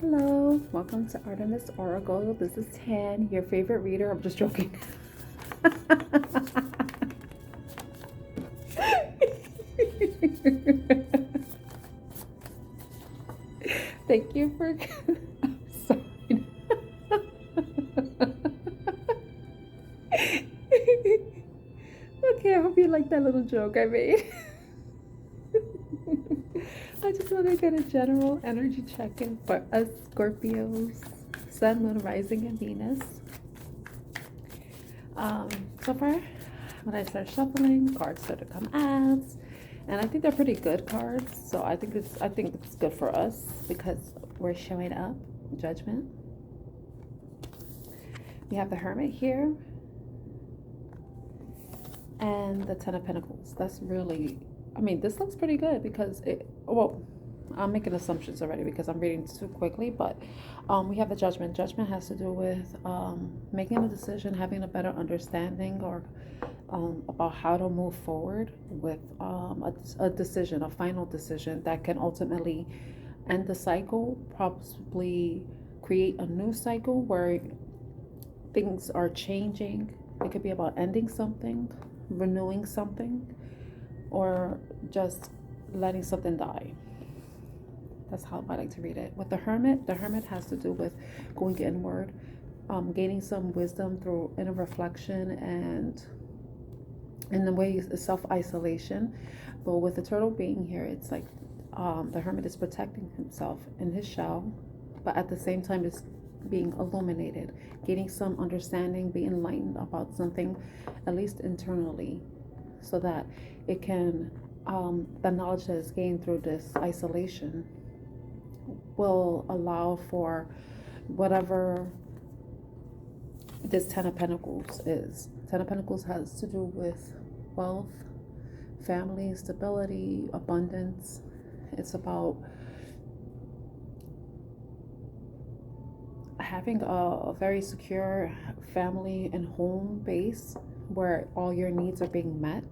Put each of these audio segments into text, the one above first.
Hello, welcome to Artemis Oracle. This is Tan, your favorite reader. I'm just joking. Thank you for. I'm sorry. Okay, I hope you like that little joke I made. I just want to get a general energy check-in for us Scorpios, Sun, Moon, Rising, and Venus. So far, when I start shuffling, cards start to come out, and I think they're pretty good cards. So I think it's good for us because we're showing up. Judgment. We have the Hermit here, and the Ten of Pentacles. That's really, I mean, this looks pretty good because I'm making assumptions already because I'm reading too quickly, but we have the Judgment. Judgment has to do with making a decision, having a better understanding or about how to move forward with a decision, a final decision that can ultimately end the cycle, possibly create a new cycle where things are changing. It could be about ending something, renewing something, or just letting something die. That's how I like to read it. With the Hermit has to do with going inward, gaining some wisdom through inner reflection and in the way self-isolation. But with the Turtle being here, it's like the Hermit is protecting himself in his shell, but at the same time is being illuminated, gaining some understanding, being enlightened about something, at least internally, so that it can the knowledge that is gained through this isolation will allow for whatever this Ten of Pentacles is. Ten of Pentacles has to do with wealth, family, stability, abundance. It's about having a very secure family and home base where all your needs are being met,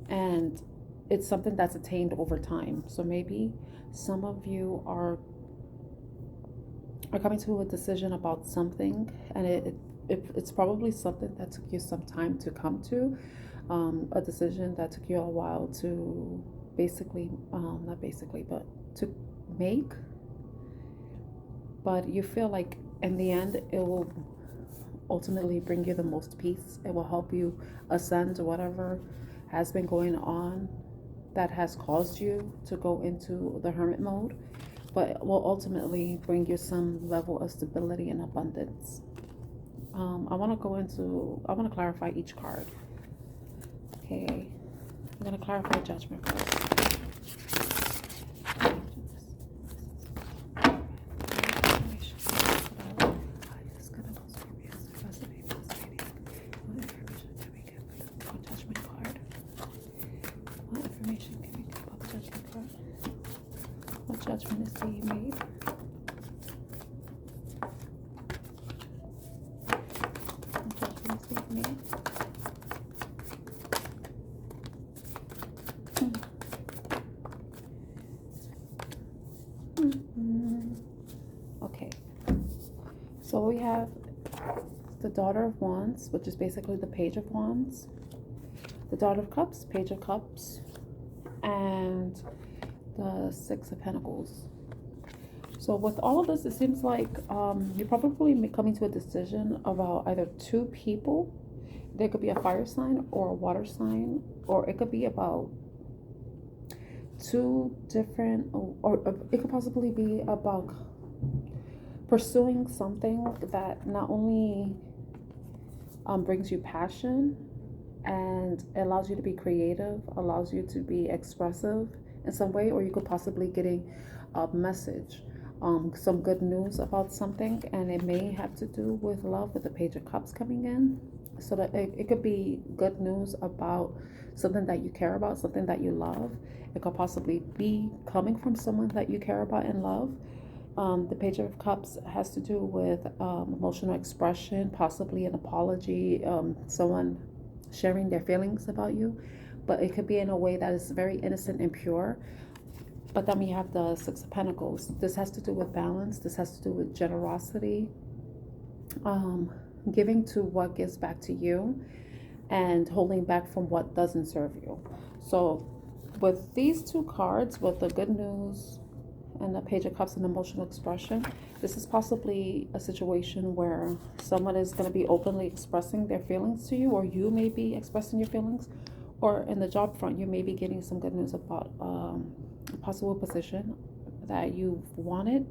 and it's something that's attained over time. So maybe some of you are coming to a decision about something, and it's probably something that took you some time to come to, a decision that took you a while to to make, but you feel like in the end it will ultimately bring you the most peace. It will help you ascend to whatever has been going on that has caused you to go into the Hermit mode, but it will ultimately bring you some level of stability and abundance. I want to clarify each card. Okay, I'm going to clarify Judgment first. What judgment is being made? What judgment is being made? Okay, so we have the Daughter of Wands, which is basically the Page of Wands, the Daughter of Cups, Page of Cups, and the Six of Pentacles. So with all of this, it seems like you're probably coming to a decision about either two people. There could be a fire sign or a water sign, or it could be about two different, or it could possibly be about pursuing something that not only brings you passion and allows you to be creative, allows you to be expressive in some way, or you could possibly getting a message, some good news about something, and it may have to do with love with the Page of Cups coming in. So that it could be good news about something that you care about, something that you love. It could possibly be coming from someone that you care about and love. The Page of Cups has to do with emotional expression, possibly an apology, someone sharing their feelings about you, but it could be in a way that is very innocent and pure. But then we have the Six of Pentacles. This has to do with balance. This has to do with generosity, giving to what gives back to you, and holding back from what doesn't serve you. So with these two cards, with the good news and the Page of Cups and emotional expression, this is possibly a situation where someone is going to be openly expressing their feelings to you, or you may be expressing your feelings. Or in the job front, you may be getting some good news about a possible position that you've wanted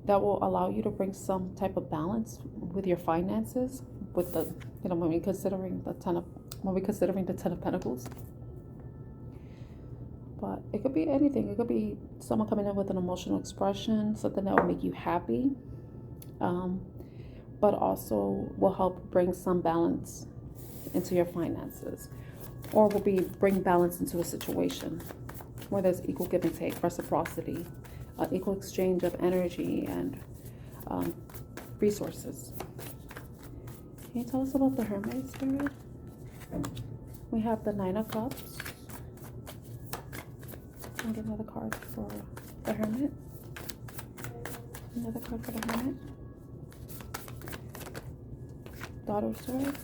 that will allow you to bring some type of balance with your finances, with the, when we're considering the Ten of Pentacles. But it could be anything. It could be someone coming in with an emotional expression, something that will make you happy, but also will help bring some balance into your finances, or will bring balance into a situation where there's equal give and take, reciprocity, equal exchange of energy and resources. Can you tell us about the Hermit, Spirit? We have the Nine of Cups. And get another card for the Hermit. Another card for the Hermit. Daughter of Swords.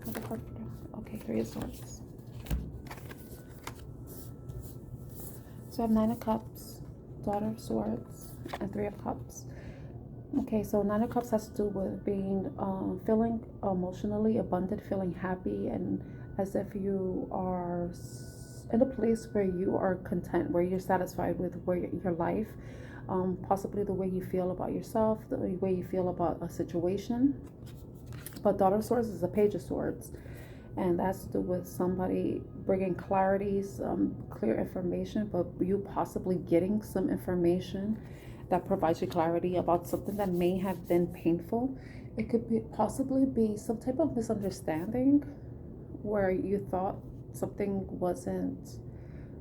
Another card for the... Okay, Three of Swords. So I have Nine of Cups, Daughter of Swords, and Three of Cups. Okay, so Nine of Cups has to do with being, feeling emotionally abundant, feeling happy, and as if you are in a place where you are content, where you're satisfied with your life, possibly the way you feel about yourself, the way you feel about a situation. But Daughter of Swords is a Page of Swords, and that's to do with somebody bringing clarity, some clear information, but you possibly getting some information that provides you clarity about something that may have been painful. It could possibly be some type of misunderstanding where you thought something wasn't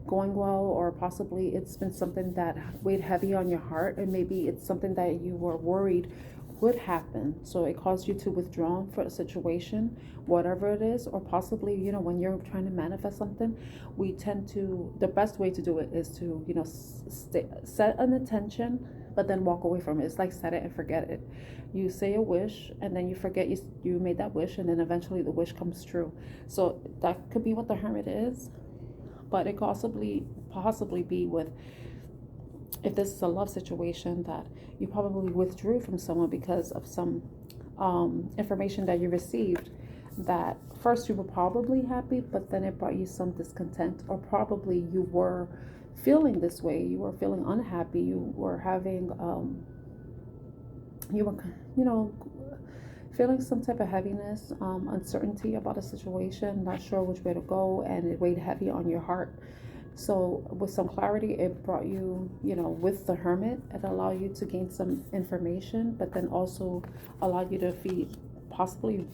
going well, or possibly it's been something that weighed heavy on your heart, and maybe it's something that you were worried would happen, so it caused you to withdraw for a situation, whatever it is. Or possibly, when you're trying to manifest something, we tend to, the best way to do it is to, set an intention, but then walk away from it. It's like set it and forget it. You say a wish, and then you forget you made that wish, and then eventually the wish comes true. So that could be what the Hermit is, but it could also possibly be with, if this is a love situation, that you probably withdrew from someone because of some information that you received, that first you were probably happy, but then it brought you some discontent, or probably you were feeling this way, you were feeling unhappy, you were having feeling some type of heaviness, uncertainty about a situation, not sure which way to go, and it weighed heavy on your heart. So with some clarity, it brought you, with the Hermit, it allowed you to gain some information, but then also allowed you to possibly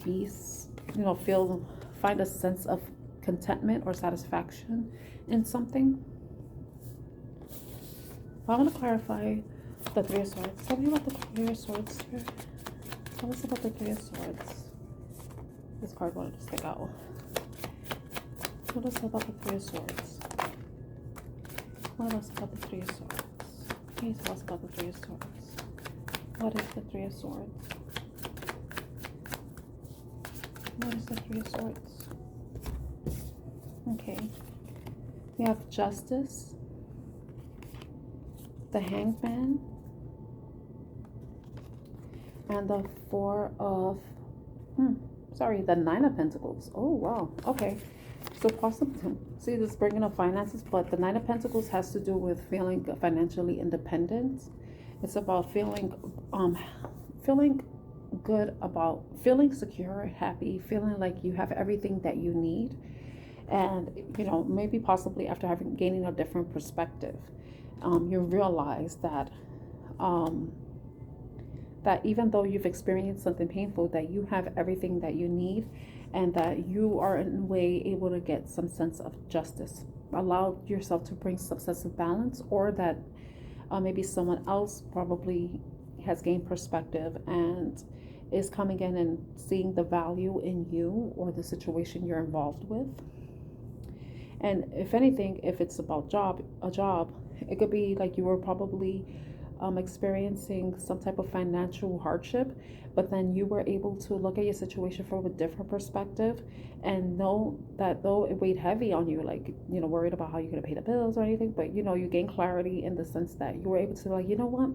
find a sense of contentment or satisfaction in something. I want to clarify the Three of Swords. Tell me about the Three of Swords. Tell us about the Three of Swords. This card wanted to stick out. What is about the Three of Swords? What else about the Three of Swords? Can you tell us about the Three of Swords? What is the Three of Swords? What is the Three of Swords? Okay. We have Justice, the Hanged Man, and the the Nine of Pentacles. Oh, wow. Okay. So possibly, see, this bringing up finances, but the Nine of Pentacles has to do with feeling financially independent. It's about feeling good, about feeling secure, happy, feeling like you have everything that you need. And, maybe possibly after gaining a different perspective, you realize that, that even though you've experienced something painful, that you have everything that you need, and that you are in a way able to get some sense of justice. Allow yourself to bring some sense of balance, or that maybe someone else probably has gained perspective and is coming in and seeing the value in you or the situation you're involved with. And if anything, if it's about a job, it could be like you were probably experiencing some type of financial hardship, but then you were able to look at your situation from a different perspective and know that though it weighed heavy on you, like, you know, worried about how you're going to pay the bills or anything, but, you know, you gain clarity in the sense that you were able to, like, you know what,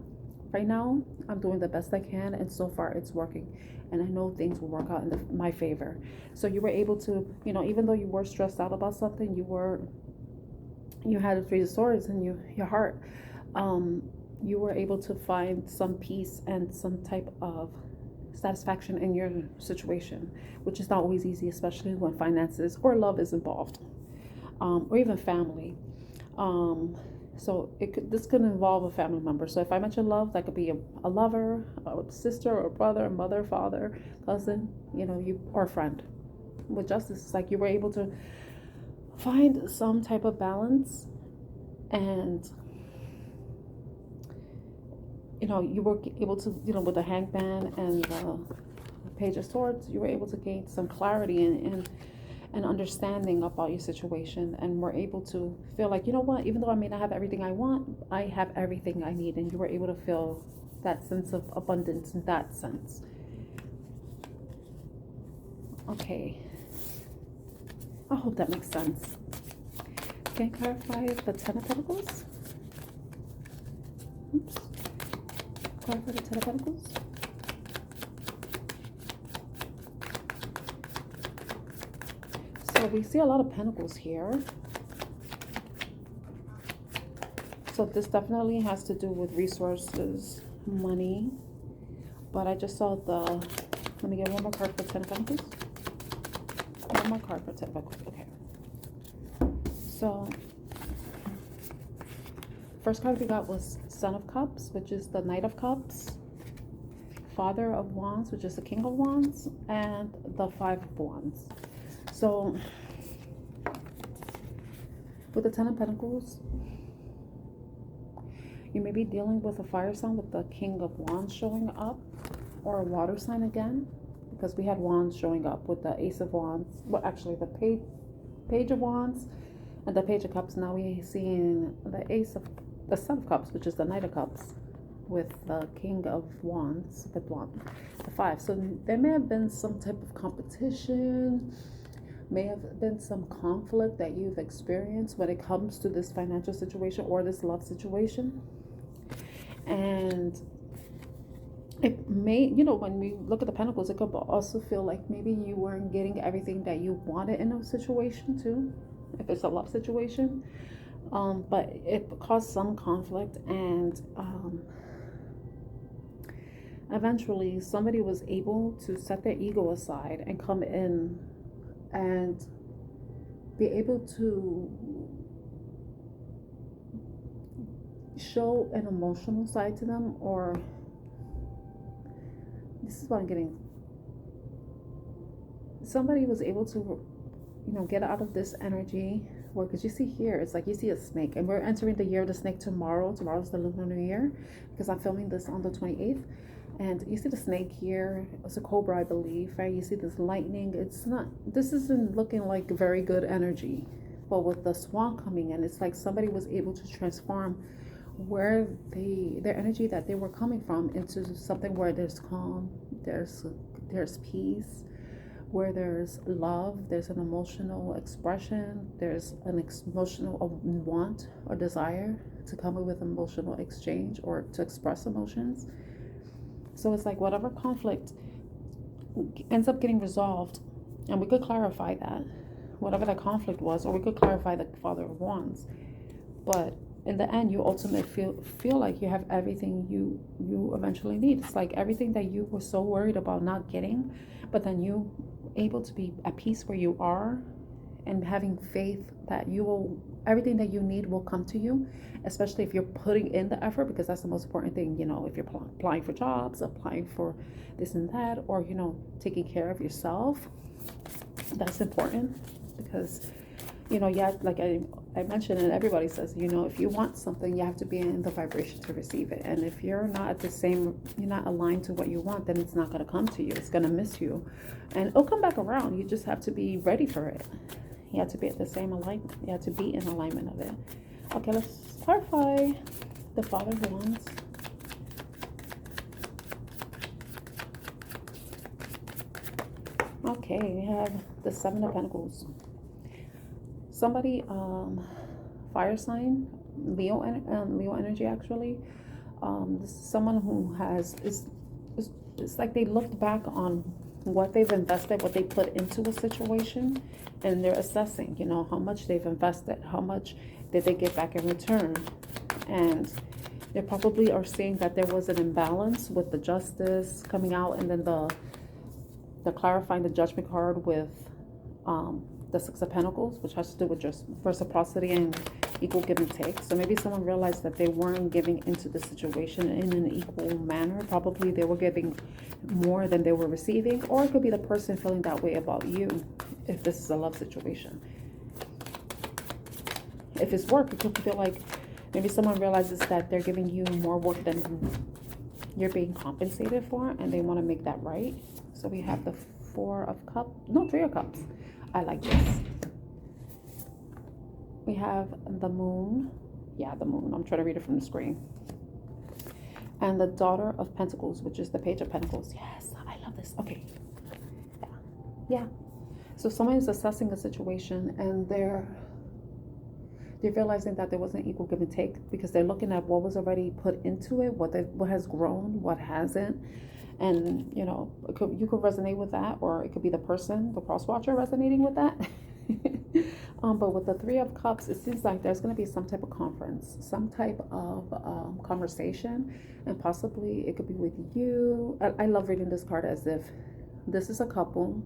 right now I'm doing the best I can, and so far it's working, and I know things will work out in my favor. So you were able to, you know, even though you were stressed out about something, you had the Three of Swords in your heart. You were able to find some peace and some type of satisfaction in your situation, which is not always easy, especially when finances or love is involved, or even family. So this could involve a family member. So if I mention love, that could be a lover, a sister, or brother, mother, father, cousin, you know, or a friend. With justice, it's like you were able to find some type of balance, and you know, you were able to, you know, with the Hangman and the Page of Swords, you were able to gain some clarity and understanding about your situation, and were able to feel like, you know what, even though I may not have everything I want, I have everything I need, and you were able to feel that sense of abundance in that sense. Okay, I hope that makes sense. Can you clarify the Ten of Pentacles? Oops. Clarify the Ten of Pentacles. So we see a lot of pentacles here. So this definitely has to do with resources, money. But I just saw let me get one more card for Ten of Pentacles. One more card for Ten of Pentacles. Okay. So first card we got was Son of Cups, which is the Knight of Cups, Father of Wands, which is the King of Wands, and the Five of Wands. So with the Ten of Pentacles, you may be dealing with a fire sign with the King of Wands showing up, or a water sign again, because we had Wands showing up with the Ace of Wands. Well, actually the Page of Wands and the Page of Cups. Now we seeing the Son of Cups, which is the Knight of Cups, with the King of Wands, with the Five. So there may have been some type of competition, may have been some conflict that you've experienced when it comes to this financial situation or this love situation. And it may, you know, when we look at the Pentacles, it could also feel like maybe you weren't getting everything that you wanted in a situation too, if it's a love situation. But it caused some conflict, and eventually somebody was able to set their ego aside and come in and be able to show an emotional side to them, or this is what I'm getting. Somebody was able to, you know, get out of this energy. Well, because you see here, it's like you see a snake, and we're entering the year of the snake tomorrow. Tomorrow's the Lunar New Year, because I'm filming this on the 28th. And you see the snake here. It's a cobra, I believe, right? You see this lightning. This isn't looking like very good energy. But with the swan coming in, it's like somebody was able to transform where their energy that they were coming from into something where there's calm, there's peace, where there's love, there's an emotional expression, there's an emotional want or desire to come up with emotional exchange or to express emotions. So it's like whatever conflict ends up getting resolved, and we could clarify that, whatever that conflict was, or we could clarify the Father of Wands. But in the end, you ultimately feel like you have everything you eventually need. It's like everything that you were so worried about not getting, but then you able to be at peace where you are, and having faith that everything that you need will come to you, especially if you're putting in the effort, because that's the most important thing. You know, if you're applying for jobs, applying for this and that, or, you know, taking care of yourself, that's important. Because, you know, yeah, like I mentioned, and everybody says, you know, if you want something, you have to be in the vibration to receive it. And if you're not you're not aligned to what you want, then it's not going to come to you. It's going to miss you, and it'll come back around. You just have to be ready for it. You have to be at the same alignment. You have to be in alignment of it. Okay, let's clarify the Father of Wands. Okay, we have the Seven of Pentacles. Somebody, fire sign, Leo energy actually. This is someone who has, it's like they looked back on what they've invested, what they put into a situation, and they're assessing, you know, how much they've invested, how much did they get back in return. And they probably are seeing that there was an imbalance with the Justice coming out, and then the clarifying the Judgment card with the Six of Pentacles, which has to do with just reciprocity and equal give and take. So maybe someone realized that they weren't giving into the situation in an equal manner. Probably they were giving more than they were receiving, or it could be the person feeling that way about you if this is a love situation. If it's work, it could feel like maybe someone realizes that they're giving you more work than you're being compensated for, and they want to make that right. So we have the Three of Cups. I like this. We have the Moon. Yeah, the Moon. I'm trying to read it from the screen. And the Daughter of Pentacles, which is the Page of Pentacles. Yes, I love this. Okay. Yeah. So someone is assessing a situation, and they're realizing that there wasn't equal give and take, because they're looking at what was already put into it, what has grown, what hasn't. And, you know, you could resonate with that, or it could be the person, the cross watcher, resonating with that. But with the Three of Cups, it seems like there's going to be some type of conference, some type of conversation, and possibly it could be with you. I love reading this card as if this is a couple,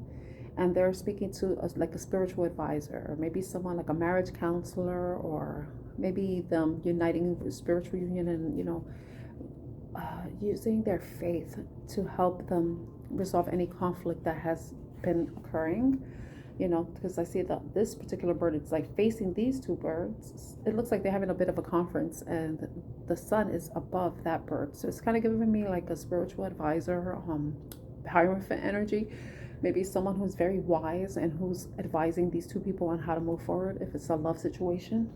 and they're speaking to like a spiritual advisor, or maybe someone like a marriage counselor, or maybe them uniting with spiritual union, and, you know, using their faith to help them resolve any conflict that has been occurring, you know, because I see that this particular bird, it's like facing these two birds. It looks like they're having a bit of a conference, and the sun is above that bird. So it's kind of giving me like a spiritual advisor, Hierophant energy. Maybe someone who's very wise and who's advising these two people on how to move forward if it's a love situation.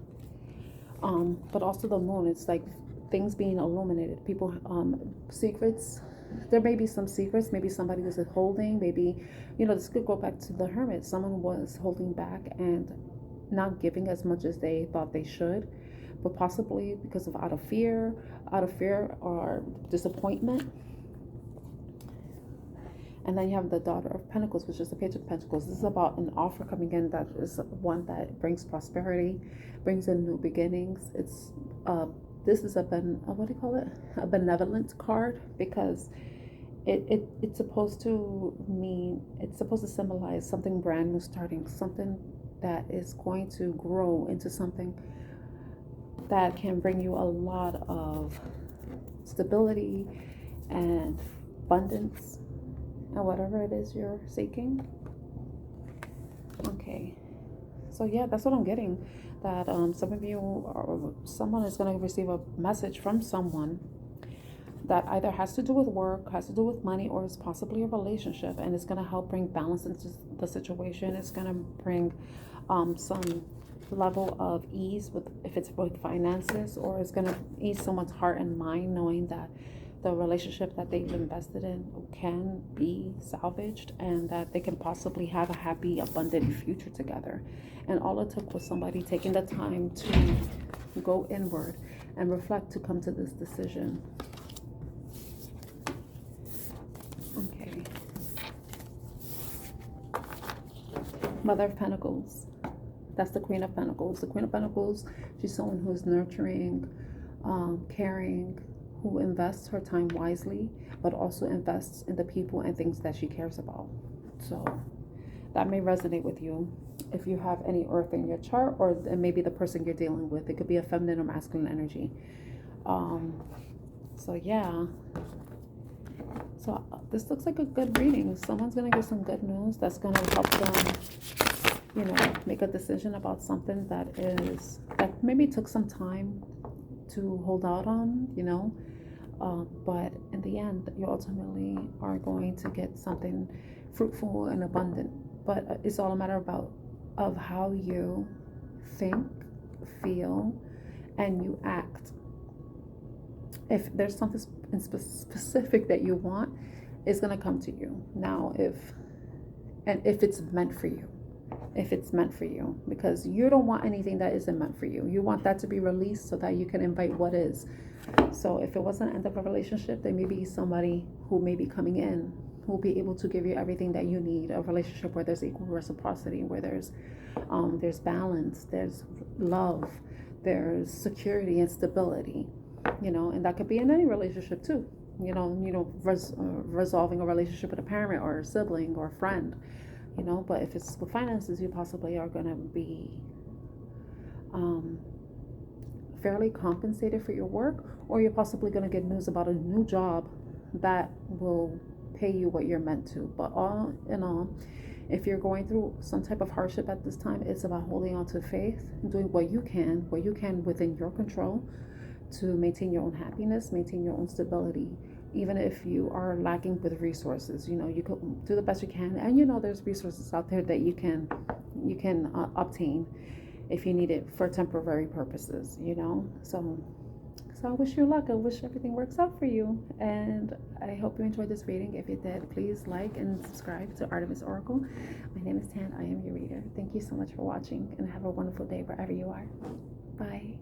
But also the Moon, it's like things being illuminated, people, secrets. There may be some secrets, maybe somebody was withholding, maybe, you know, this could go back to the Hermit. Someone was holding back and not giving as much as they thought they should, but possibly because of out of fear or disappointment. And then you have the Daughter of Pentacles, which is the Page of Pentacles. This is about an offer coming in that is one that brings prosperity, brings in new beginnings. It's this is a benevolent card, because it's supposed to symbolize something brand new starting, something that is going to grow into something that can bring you a lot of stability and abundance, and whatever it is you're seeking. Okay, so yeah, that's what I'm getting. That some of you, or someone is going to receive a message from someone that either has to do with work, has to do with money, or is possibly a relationship, and it's going to help bring balance into the situation. It's going to bring some level of ease if it's with finances, or it's going to ease someone's heart and mind, knowing that the relationship that they've invested in can be salvaged, and that they can possibly have a happy, abundant future together. And all it took was somebody taking the time to go inward and reflect to come to this decision. Okay. Mother of Pentacles. That's the Queen of Pentacles. The Queen of Pentacles, she's someone who's nurturing, caring, who invests her time wisely, but also invests in the people and things that she cares about. So that may resonate with you if you have any earth in your chart, or maybe the person you're dealing with. It could be a feminine or masculine energy. So yeah. So this looks like a good reading. Someone's going to get some good news that's going to help them, you know, make a decision about something that maybe took some time to hold out on, you know. But in the end, you ultimately are going to get something fruitful and abundant. But it's all a matter about of how you think, feel, and you act. If there's something specific that you want, it's going to come to you. Now, if it's meant for you. If it's meant for you, because you don't want anything that isn't meant for you. You want that to be released so that you can invite what is. So if it wasn't the end of a relationship, there may be somebody who may be coming in who will be able to give you everything that you need. A relationship where there's equal reciprocity, where there's balance, there's love, there's security and stability, and that could be in any relationship too. Resolving a relationship with a parent or a sibling or a friend. But if it's with finances, you possibly are going to be fairly compensated for your work, or you're possibly going to get news about a new job that will pay you what you're meant to. But all in all, if you're going through some type of hardship at this time, it's about holding on to faith, doing what you can within your control to maintain your own happiness, maintain your own stability. Even if you are lacking with resources, you could do the best you can, and there's resources out there that you can obtain if you need it for temporary purposes. So I wish you luck. I wish everything works out for you, and I hope you enjoyed this reading. If you did, please like and subscribe to Artemis Oracle. My name is Tan. I am your reader. Thank you so much for watching, and have a wonderful day wherever you are. Bye.